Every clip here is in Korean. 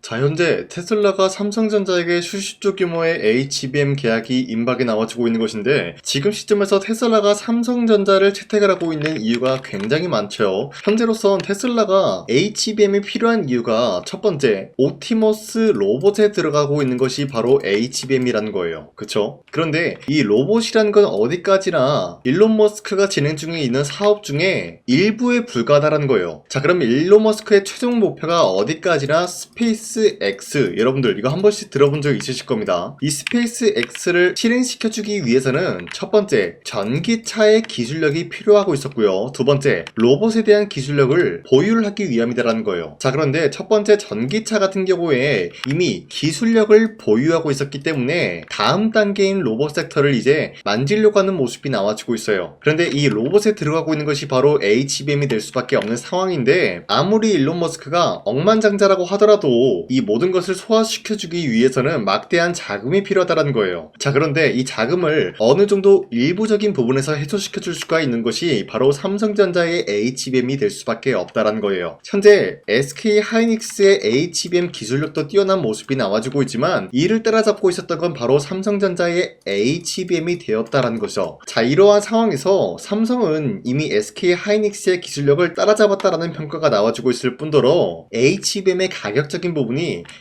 자, 현재 테슬라가 삼성전자에게 수십조 규모의 HBM 계약이 임박에 나와주고 있는 것인데, 지금 시점에서 테슬라가 삼성전자를 채택을 하고 있는 이유가 굉장히 많죠. 현재로선 테슬라가 HBM이 필요한 이유가 첫 번째, 옵티머스 로봇에 들어가고 있는 것이 바로 HBM이라는 거예요. 그쵸? 그런데 이 로봇이라는 건 어디까지나 일론 머스크가 진행 중에 있는 사업 중에 일부에 불과하다는 거예요. 자, 그럼 일론 머스크의 최종 목표가 어디까지나 스페이스 X, 여러분들 이거 한 번씩 들어본 적 있으실 겁니다. 이 스페이스 X를 실행시켜주기 위해서는 첫 번째, 전기차의 기술력이 필요하고 있었고요. 두 번째, 로봇에 대한 기술력을 보유를 하기 위함이다라는 거예요. 자, 그런데 첫 번째 전기차 같은 경우에 이미 기술력을 보유하고 있었기 때문에 다음 단계인 로봇 섹터를 이제 만지려고 하는 모습이 나와주고 있어요. 그런데 이 로봇에 들어가고 있는 것이 바로 HBM이 될 수밖에 없는 상황인데, 아무리 일론 머스크가 억만장자라고 하더라도 이 모든 것을 소화시켜주기 위해서는 막대한 자금이 필요하다는 거예요. 자, 그런데 이 자금을 어느 정도 일부적인 부분에서 해소시켜줄 수가 있는 것이 바로 삼성전자의 HBM이 될 수밖에 없다는 거예요. 현재 SK 하이닉스의 HBM 기술력도 뛰어난 모습이 나와주고 있지만, 이를 따라잡고 있었던 건 바로 삼성전자의 HBM이 되었다는 거죠. 자, 이러한 상황에서 삼성은 이미 SK 하이닉스의 기술력을 따라잡았다라는 평가가 나와주고 있을 뿐더러 HBM의 가격적인 부분이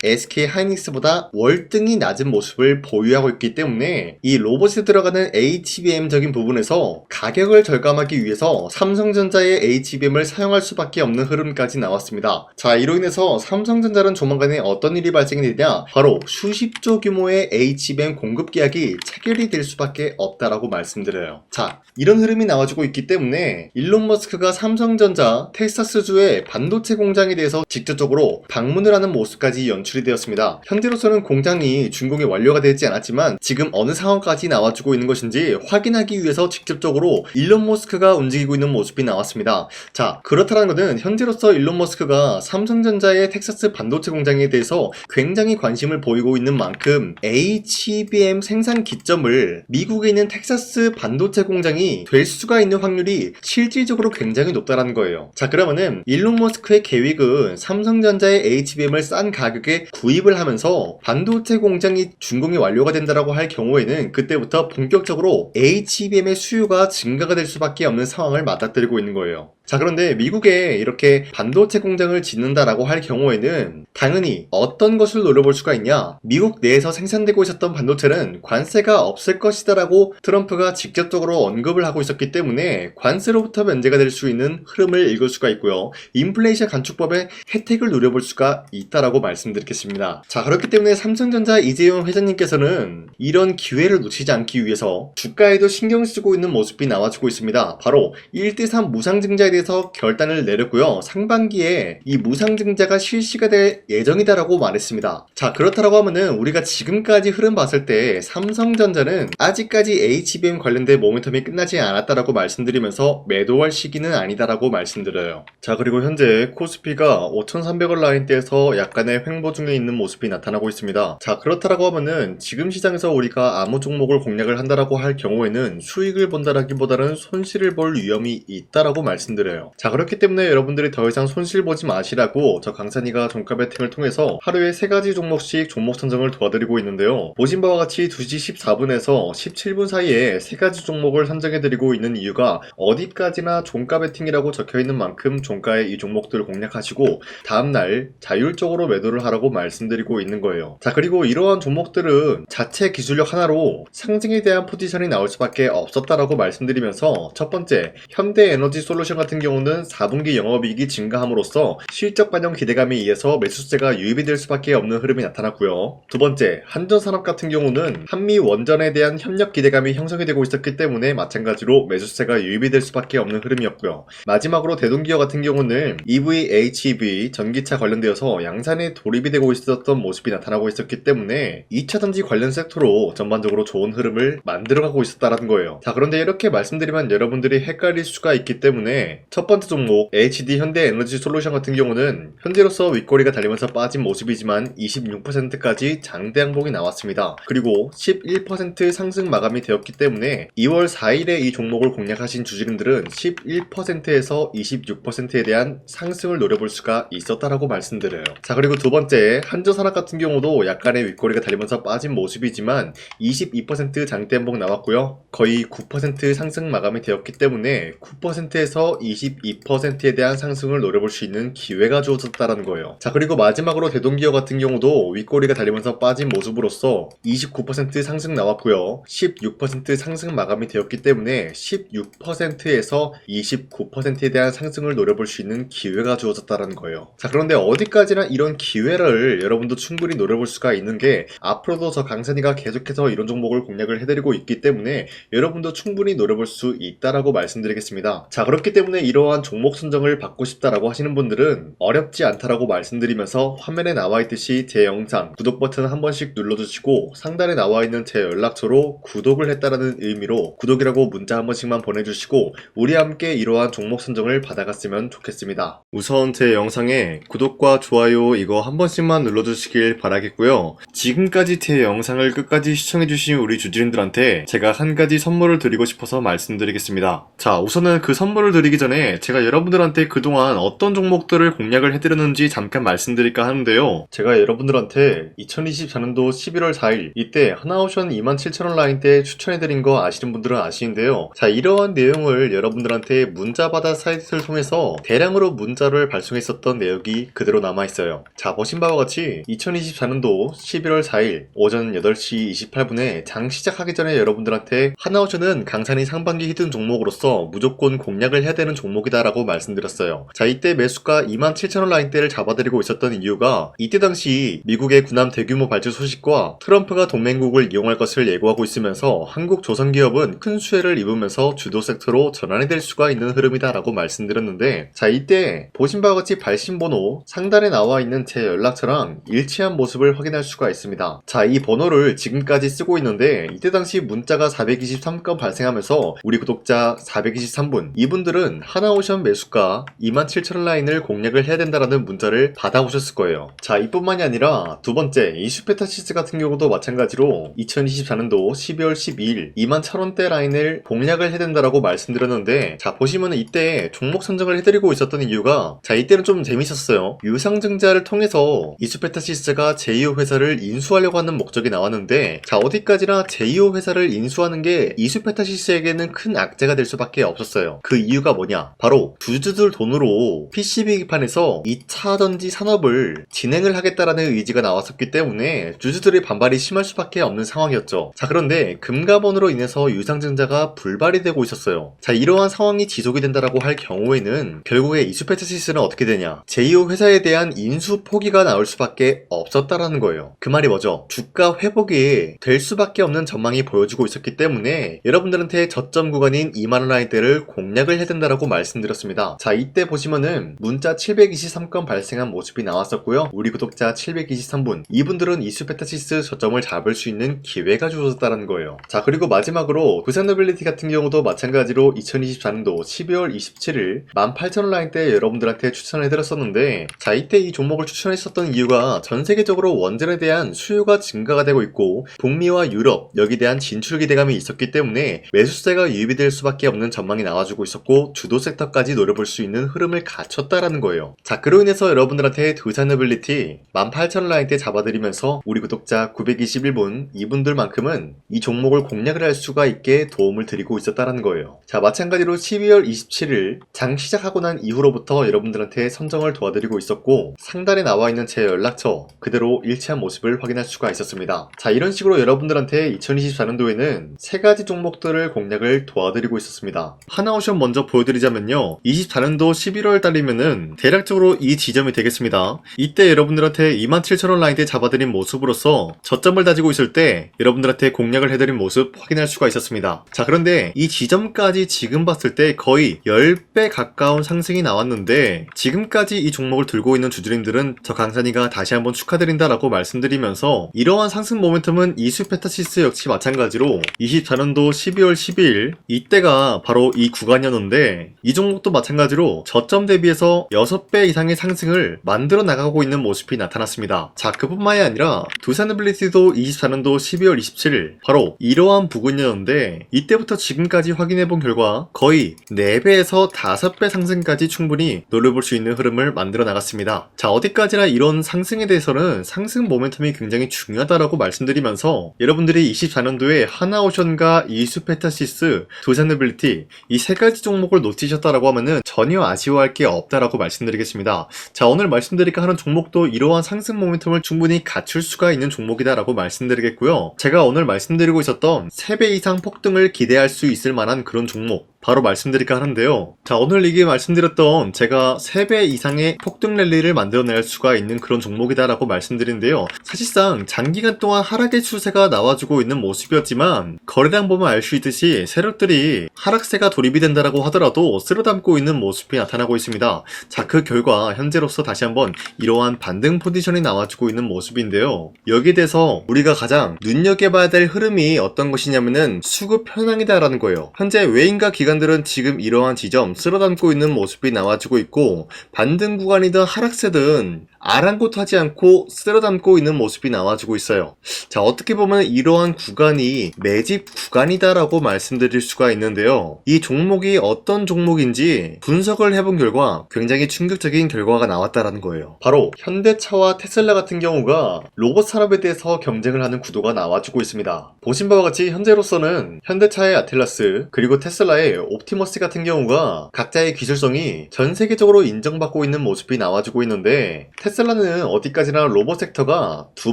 SK 하이닉스보다 월등히 낮은 모습을 보유하고 있기 때문에 이 로봇에 들어가는 HBM적인 부분에서 가격을 절감하기 위해서 삼성전자의 HBM을 사용할 수밖에 없는 흐름까지 나왔습니다. 자, 이로 인해서 삼성전자는 조만간에 어떤 일이 발생이 되냐, 바로 수십조 규모의 HBM 공급 계약이 체결이 될 수밖에 없다라고 말씀드려요. 자, 이런 흐름이 나와주고 있기 때문에 일론 머스크가 삼성전자 텍사스주의 반도체 공장에 대해서 직접적으로 방문을 하는 모습까지 연출이 되었습니다. 현재로서는 공장이 준공이 완료가 되지 않았지만 지금 어느 상황까지 나와주고 있는 것인지 확인하기 위해서 직접적으로 일론 머스크가 움직이고 있는 모습이 나왔습니다. 자, 그렇다는 것은 현재로서 일론 머스크가 삼성전자의 텍사스 반도체 공장에 대해서 굉장히 관심을 보이고 있는 만큼 HBM 생산 기점을 미국에 있는 텍사스 반도체 공장이 될 수가 있는 확률이 실질적으로 굉장히 높다는 거예요. 자, 그러면은 일론 머스크의 계획은 삼성전자의 HBM을 싼 가격에 구입을 하면서 반도체 공장이 준공이 완료가 된다라고 할 경우에는 그때부터 본격적으로 HBM의 수요가 증가가 될 수밖에 없는 상황을 맞닥뜨리고 있는 거예요. 자, 그런데 미국에 이렇게 반도체 공장을 짓는다라고 할 경우에는 당연히 어떤 것을 노려볼 수가 있냐, 미국 내에서 생산되고 있었던 반도체는 관세가 없을 것이다 라고 트럼프가 직접적으로 언급을 하고 있었기 때문에 관세로부터 면제가 될 수 있는 흐름을 읽을 수가 있고요, 인플레이션 감축법의 혜택을 누려볼 수가 있다라고 말씀드리겠습니다. 자, 그렇기 때문에 삼성전자 이재용 회장님께서는 이런 기회를 놓치지 않기 위해서 주가에도 신경 쓰고 있는 모습이 나와주고 있습니다. 바로 1대3 무상증자에 대해서 결단을 내렸고요, 상반기에 이 무상증자가 실시가 될 예정이다라고 말했습니다. 자, 그렇다라고 하면은 우리가 지금까지 흐름 봤을 때 삼성전자는 아직까지 HBM 관련된 모멘텀이 끝나지 않았다라고 말씀드리면서 매도할 시기는 아니다라고 말씀드려요. 자, 그리고 현재 코스피가 5,300원 라인대에서 약간의 횡보 중에 있는 모습이 나타나고 있습니다. 자, 그렇다라고 하면은 지금 시장에서 우리가 아무 종목을 공략을 한다라고 할 경우에는 수익을 본다라기보다는 손실을 볼 위험이 있다라고 말씀드려요. 자, 그렇기 때문에 여러분들이 더 이상 손실 보지 마시라고 저 강산이가 종가 배팅을 통해서 하루에 3가지 종목씩 종목 선정을 도와드리고 있는데요, 보신 바와 같이 2시 14분에서 17분 사이에 3가지 종목을 선정해드리고 있는 이유가 어디까지나 종가 배팅이라고 적혀있는 만큼 종가의 이 종목들을 공략하시고 다음날 자율적으로 매도를 하라고 말씀드리고 있는 거예요. 자, 그리고 이러한 종목들은 자체 기술력 하나로 상승에 대한 포지션이 나올 수밖에 없었다라고 말씀드리면서, 첫 번째, 현대에너지 솔루션 같은 경우는 4분기 영업이익이 증가함으로써 실적 반영 기대감에 의해서 매수세가 유입이 될 수밖에 없는 흐름이 나타났고요, 두 번째, 한전산업 같은 경우는 한미 원전에 대한 협력 기대감이 형성이 되고 있었기 때문에 마찬가지로 매수세가 유입이 될 수밖에 없는 흐름이었고요, 마지막으로 대동기업 같은 경우는 EV, HEV, 전기차 관련되어서 양산에 돌입이 되고 있었던 모습이 나타나고 있었기 때문에 2차전지 관련 섹터로 전반적으로 좋은 흐름을 만들어가고 있었다는 거예요. 자, 그런데 이렇게 말씀드리면 여러분들이 헷갈릴 수가 있기 때문에 첫 번째 종목 HD 현대에너지솔루션 같은 경우는 현재로서 윗꼬리가 달리면서 빠진 모습이지만 26%까지 장대 양봉이 나왔습니다. 그리고 11% 상승 마감이 되었기 때문에 2월 4일에 이 종목을 공략하신 주주님들은 11%에서 26%에 대한 상승을 노려볼 수가 있었다라고 말씀드려요. 자, 그리고 두 번째 한저산업 같은 경우도 약간의 윗꼬리가 달리면서 빠진 모습이지만 22% 장대 양봉 나왔고요. 거의 9% 상승 마감이 되었기 때문에 9%에서 22%에 대한 상승을 노려볼 수 있는 기회가 주어졌다는 거예요. 자, 그리고 마지막으로 대동기업 같은 경우도 윗꼬리가 달리면서 빠진 모습으로서 29% 상승 나왔고요. 16% 상승 마감이 되었기 때문에 16%에서 29%에 대한 상승을 노려볼 수 있는 기회가 주어졌다는 거예요. 자, 그런데 어디까지나 이런 기회를 여러분도 충분히 노려볼 수가 있는 게 앞으로도 저 강산이가 계속해서 이런 종목을 공략을 해드리고 있기 때문에 여러분도 충분히 노려볼 수 있다라고 말씀드리겠습니다. 자, 그렇기 때문에 이러한 종목 선정을 받고 싶다라고 하시는 분들은 어렵지 않다라고 말씀드리면서 화면에 나와 있듯이 제 영상 구독 버튼 한 번씩 눌러주시고 상단에 나와 있는 제 연락처로 구독을 했다라는 의미로 구독이라고 문자 한 번씩만 보내주시고 우리 함께 이러한 종목 선정을 받아갔으면 좋겠습니다. 우선 제 영상에 구독과 좋아요 이거 한 번씩만 눌러주시길 바라겠고요. 지금까지 제 영상을 끝까지 시청해주신 우리 주주님들한테 제가 한 가지 선물을 드리고 싶어서 말씀드리겠습니다. 자, 우선은 그 선물을 드리기 전에 제가 여러분들한테 그동안 어떤 종목들을 공략을 해드렸는지 잠깐 말씀드릴까 하는데요. 제가 여러분들한테 2024년도 11월 4일 이때 하나오션 27,000원 라인 때 추천해드린 거 아시는 분들은 아시는데요. 자, 이러한 내용을 여러분들한테 문자받아 사이트를 통해서 대량으로 문자를 발송했었던 내역이 그대로 남아있어요. 자, 보신 바와 같이 2024년도 11월 4일 오전 8시 28분에 장 시작하기 전에 여러분들한테 하나오션은 강산이 상반기 히든 종목으로서 무조건 공략을 해야 되는 종목이다 라고 말씀드렸어요. 자, 이때 매수가 27,000원 라인대를 잡아드리고 있었던 이유가 이때 당시 미국의 군함 대규모 발주 소식과 트럼프가 동맹국을 이용할 것을 예고하고 있으면서 한국 조선기업은 큰 수혜를 입으면서 주도 섹터로 전환이 될 수가 있는 흐름이다 라고 말씀드렸는데, 자, 이때 보신 바와 같이 발신번호 상단에 나와 있는 제 연락처랑 일치한 모습을 확인할 수가 있습니다. 자, 이 번호를 지금까지 쓰고 있는데 이때 당시 문자가 423건 발생하면서 우리 구독자 423분 이분들은 하나오션 매수가 27,000원 라인을 공략을 해야 된다라는 문자를 받아오셨을 거예요. 자, 이뿐만이 아니라 두 번째 이슈페타시스 같은 경우도 마찬가지로 2024년도 12월 12일 21,000원대 라인을 공략을 해야 된다라고 말씀드렸는데, 자, 보시면은 이때 종목 선정을 해드리고 있었던 이유가, 자, 이때는 좀 재밌었어요. 유상증자를 통해서 이슈페타시스가 제2호 회사를 인수하려고 하는 목적이 나왔는데, 자, 어디까지나 제2호 회사를 인수하는 게 이슈페타시스에게는 큰 악재가 될 수밖에 없었어요. 그 이유가 뭐냐? 바로 주주들 돈으로 PCB 기판에서 2차 전지 산업을 진행을 하겠다라는 의지가 나왔었기 때문에 주주들의 반발이 심할 수밖에 없는 상황이었죠. 자, 그런데 금감원으로 인해서 유상증자가 불발이 되고 있었어요. 자, 이러한 상황이 지속이 된다라고 할 경우에는 결국에 이슈페타시스는 어떻게 되냐? 제2호 회사에 대한 인수 포기가 나올 수밖에 없었다라는 거예요. 그 말이 뭐죠? 주가 회복이 될 수밖에 없는 전망이 보여지고 있었기 때문에 여러분들한테 저점 구간인 2만원 라인대를 공략을 해야 된다라고 말씀드렸습니다. 자, 이때 보시면은 문자 723건 발생한 모습이 나왔었고요. 우리 구독자 723분 이분들은 이슈페타시스 저점을 잡을 수 있는 기회가 주어졌다는 거예요. 자, 그리고 마지막으로 부산노빌리티 같은 경우도 마찬가지로 2024년도 12월 27일 18,000원 라인대 여러분들한테 추천을 해드렸었는데, 자, 이때 이 종목을 추천했었던 이유가 전 세계적으로 원전에 대한 수요가 증가가 되고 있고 북미와 유럽 여기에 대한 진출 기대감이 있었기 때문에 매수세가 유입이 될 수밖에 없는 전망이 나와주고 있었고 주도 섹터까지 노려볼 수 있는 흐름을 갖췄다라는 거예요. 자, 그로 인해서 여러분들한테 두산노빌리티 18,000원 라인대 잡아드리면서 우리 구독자 921분 이분들만큼은 이 종목을 공략을 할 수가 있게 도움을 드리고 있었다라는 거예요. 자, 마찬가지로 12월 27일 장 시작하고 난 이후로부터 여러분들한테 선정을 도와드리고 있었고 상단에 나와 있는 제 연락처 그대로 일치한 모습을 확인할 수가 있었습니다. 자, 이런 식으로 여러분들한테 2024년도에는 세 가지 종목들을 공략을 도와드리고 있었습니다. 하나오션 먼저 보여드리자면요, 24년도 11월 달이면은 대략적으로 이 지점이 되겠습니다. 이때 여러분들한테 27,000원 라인대 잡아드린 모습으로서 저점을 다지고 있을 때 여러분들한테 공략을 해드린 모습 확인할 수가 있었습니다. 자, 그런데 이 지점까지 지금 봤을 때 거의 10배 가까운 상승이 나왔는데 지금까지 이 종목을 들고 있는 주주님들은 저 강산이가 다시 한번 축하드린다라고 말씀드리면서 이러한 상승 모멘텀은 이슈페타시스 역시 마찬가지로 24년도 12월 12일 이때가 바로 이 구간이었는데 이 종목도 마찬가지로 저점 대비해서 6배 이상의 상승을 만들어 나가고 있는 모습이 나타났습니다. 자, 그뿐만이 아니라 두산에너빌리티도 24년도 12월 27일 바로 이러한 부근이었는데 이때부터 지금까지 확인해본 결과 거의 4배에서 5배 상승까지 충분히 노려볼 수 있는 흐름을 만들어 나갔습니다. 자, 어디까지나 이런 상승에 대해서는 상승 모멘텀이 굉장히 중요하다라고 말씀드리면서 여러분들이 24년도에 하나오션과 이수페타시스, 두산에너빌리티 이 3가지 종목을 놓치셨다라고 하면은 전혀 아쉬워할 게 없다라고 말씀드리겠습니다. 자, 오늘 말씀드릴까 하는 종목도 이러한 상승 모멘텀을 충분히 갖출 수가 있는 종목이다라고 말씀드리겠고요. 제가 오늘 말씀드리고 있었던 3배 이상 폭등을 기대할 수 있을 만한 그런 종목 바로 말씀드릴까 하는데요. 자, 오늘 이게 말씀드렸던 제가 3배 이상의 폭등 랠리를 만들어낼 수가 있는 그런 종목이다라고 말씀드리는데요. 사실상 장기간 동안 하락의 추세가 나와주고 있는 모습이었지만 거래량 보면 알 수 있듯이 세력들이 하락세가 돌입이 된다라고 하더라도 쓸어담고 있는 모습이 나타나고 있습니다. 자, 그 결과 현재로서 다시 한번 이러한 반등 포지션이 나와주고 있는 모습인데요. 여기에 대해서 우리가 가장 눈여겨봐야 될 흐름이 어떤 것이냐면은 수급 현황이다라는 거예요. 현재 외인과 기관들은 지금 이러한 지점 쓸어담고 있는 모습이 나와주고 있고 반등 구간이든 하락세든 아랑곳하지 않고 쓸어담고 있는 모습이 나와주고 있어요. 자, 어떻게 보면 이러한 구간이 매집 구간이다라고 말씀드릴 수가 있는데요. 이 종목이 어떤 종목인지 분석을 해본 결과 굉장히 충격적인 결과가 나왔다라는 거예요. 바로 현대차와 테슬라 같은 경우가 로봇 산업에 대해서 경쟁을 하는 구도가 나와주고 있습니다. 보신 바와 같이 현재로서는 현대차의 아틀라스 그리고 테슬라의 옵티머스 같은 경우가 각자의 기술성이 전 세계적으로 인정받고 있는 모습이 나와주고 있는데 테슬라는 어디까지나 로봇 섹터가 두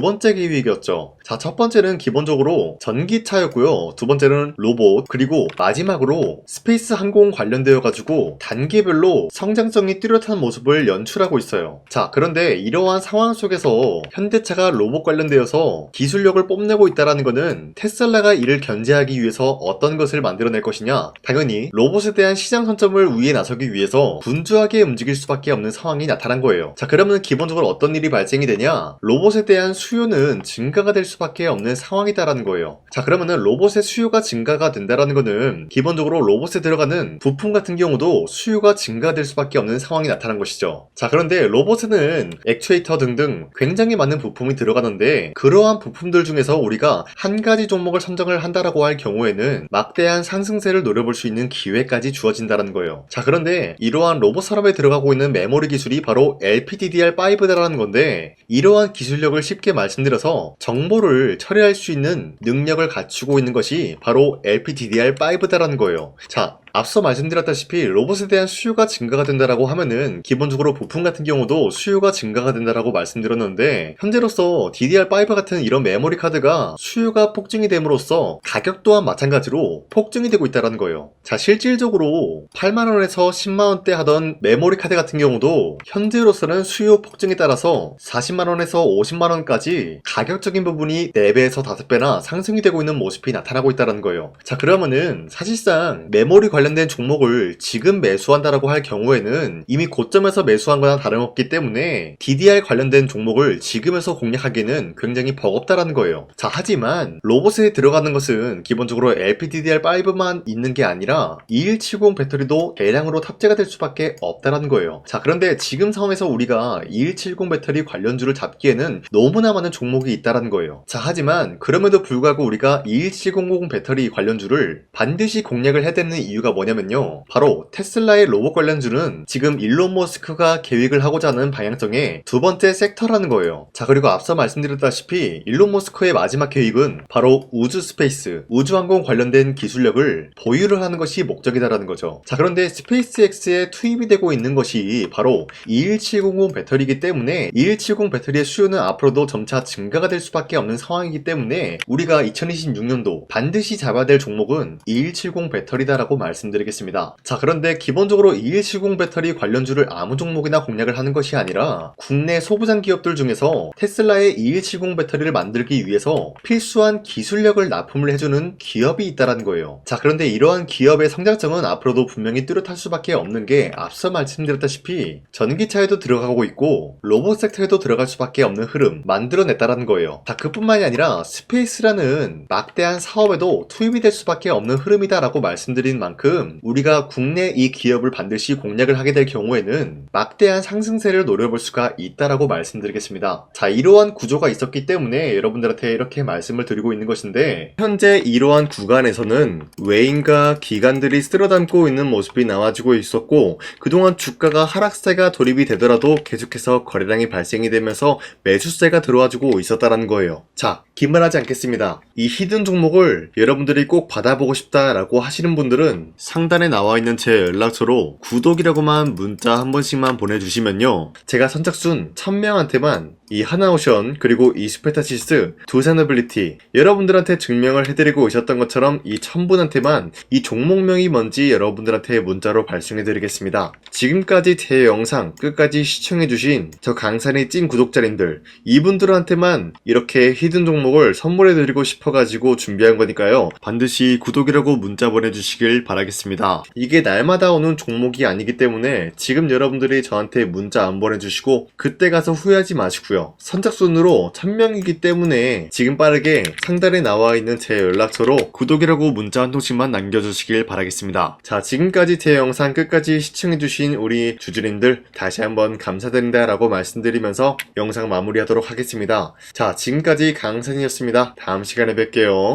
번째 기획이었죠. 자, 첫 번째는 기본적으로 전기차였고요. 두 번째는 로봇, 그리고 마지막으로 스페이스 항공 관련되어 가지고 단계별로 성장성이 뚜렷한 모습을 연출하고 있어요. 자, 그런데 이러한 상황 속에서 현대차가 로봇 관련되어서 기술력을 뽐내고 있다는 것은 테슬라가 이를 견제하기 위해서 어떤 것을 만들어낼 것이냐? 당연히 로봇에 대한 시장 선점을 위해 나서기 위해서 분주하게 움직일 수밖에 없는 상황이 나타난 거예요. 자, 그러면 기본적으로 어떤 일이 발생이 되냐? 로봇에 대한 수요는 증가가 될 수밖에 없는 상황이다라는 거예요. 자, 그러면은 로봇의 수요가 증가가 된다라는 거는 기본적으로 로봇에 들어가는 부품 같은 경우도 수요가 증가될 수밖에 없는 상황이 나타난 것이죠. 자, 그런데 로봇에는 액추에이터 등등 굉장히 많은 부품이 들어가는데 그러한 부품들 중에서 우리가 한 가지 종목을 선정을 한다라고 할 경우에는 막대한 상승세를 노려볼 수 있는 기회까지 주어진다는 거예요. 자, 그런데 이러한 로봇 산업에 들어가고 있는 메모리 기술이 바로 LPDDR5다라는 건데 이러한 기술력을 쉽게 말씀드려서 정보를 처리할 수 있는 능력을 갖추고 있는 것이 바로 LPDDR5다라는 거예요. 자, 앞서 말씀드렸다시피 로봇에 대한 수요가 증가가 된다라고 하면은 기본적으로 부품 같은 경우도 수요가 증가가 된다라고 말씀드렸는데 현재로서 DDR5 같은 이런 메모리 카드가 수요가 폭증이 됨으로써 가격 또한 마찬가지로 폭증이 되고 있다는 거예요. 자, 실질적으로 8만원에서 10만원대 하던 메모리 카드 같은 경우도 현재로서는 수요 폭증에 따라서 40만원에서 50만원까지 가격적인 부분이 4배에서 5배나 상승이 되고 있는 모습이 나타나고 있다는 거예요. 자, 그러면은 사실상 메모리 관련된 종목을 지금 매수한다라고 할 경우에는 이미 고점에서 매수한 거나 다름없기 때문에 DDR 관련된 종목을 지금에서 공략하기에는 굉장히 버겁다라는 거예요. 자, 하지만 로봇에 들어가는 것은 기본적으로 LPDDR5만 있는 게 아니라 2170 배터리도 대량으로 탑재가 될 수밖에 없다라는 거예요. 자, 그런데 지금 상황에서 우리가 2170 배터리 관련주를 잡기에는 너무나 많은 종목이 있다라는 거예요. 자, 하지만 그럼에도 불구하고 우리가 21700 배터리 관련주를 반드시 공략을 해야 되는 이유가 뭐냐면요, 바로 테슬라의 로봇 관련주는 지금 일론 머스크가 계획을 하고자 하는 방향성의 두 번째 섹터라는 거예요. 자, 그리고 앞서 말씀드렸다시피 일론 머스크의 마지막 계획은 바로 우주 스페이스, 우주항공 관련된 기술력을 보유를 하는 것이 목적이다라는 거죠. 자, 그런데 스페이스X에 투입이 되고 있는 것이 바로 21700 배터리이기 때문에 2170 배터리의 수요는 앞으로도 점차 증가가 될 수밖에 없는 상황이기 때문에 우리가 2026년도 반드시 잡아야 될 종목은 2170 배터리다라고 말씀드리겠습니다. 자, 그런데 기본적으로 2170 배터리 관련주를 아무 종목이나 공략을 하는 것이 아니라 국내 소부장 기업들 중에서 테슬라의 2170 배터리를 만들기 위해서 필수한 기술력을 납품을 해주는 기업이 있다는 거예요. 자, 그런데 이러한 기업의 성장성은 앞으로도 분명히 뚜렷할 수밖에 없는 게 앞서 말씀드렸다시피 전기차에도 들어가고 있고 로봇 섹터에도 들어갈 수밖에 없는 흐름 만들어냈다는 거예요. 자, 그뿐만이 아니라 스페이스라는 막대한 사업에도 투입이 될 수밖에 없는 흐름이다라고 말씀드린 만큼 지금 우리가 국내 이 기업을 반드시 공략을 하게 될 경우에는 막대한 상승세를 노려볼 수가 있다라고 말씀드리겠습니다. 자, 이러한 구조가 있었기 때문에 여러분들한테 이렇게 말씀을 드리고 있는 것인데, 현재 이러한 구간에서는 외인과 기관들이 쓸어담고 있는 모습이 나와주고 있었고, 그동안 주가가 하락세가 돌입이 되더라도 계속해서 거래량이 발생이 되면서 매수세가 들어와주고 있었다라는 거예요. 자, 긴말하지 않겠습니다. 이 히든 종목을 여러분들이 꼭 받아보고 싶다라고 하시는 분들은 상단에 나와 있는 제 연락처로 구독이라고만 문자 한 번씩만 보내주시면요, 제가 선착순 1000명한테만 이 하나오션 그리고 이 스페타시스 두산어빌리티 여러분들한테 증명을 해드리고 있었던 것처럼 이 1000분한테만 이 종목명이 뭔지 여러분들한테 문자로 발송해드리겠습니다. 지금까지 제 영상 끝까지 시청해주신 저 강산의 찐 구독자님들, 이분들한테만 이렇게 히든 종목을 선물해드리고 싶어가지고 준비한 거니까요, 반드시 구독이라고 문자 보내주시길 바라겠습니다. 이게 날마다 오는 종목이 아니기 때문에 지금 여러분들이 저한테 문자 안 보내주시고 그때 가서 후회하지 마시고요. 선착순으로 1000명이기 때문에 지금 빠르게 상단에 나와 있는 제 연락처로 구독이라고 문자 한 통씩만 남겨주시길 바라겠습니다. 자, 지금까지 제 영상 끝까지 시청해주신 우리 주주님들 다시 한번 감사드린다 라고 말씀드리면서 영상 마무리하도록 하겠습니다. 자, 지금까지 강산이었습니다. 다음 시간에 뵐게요.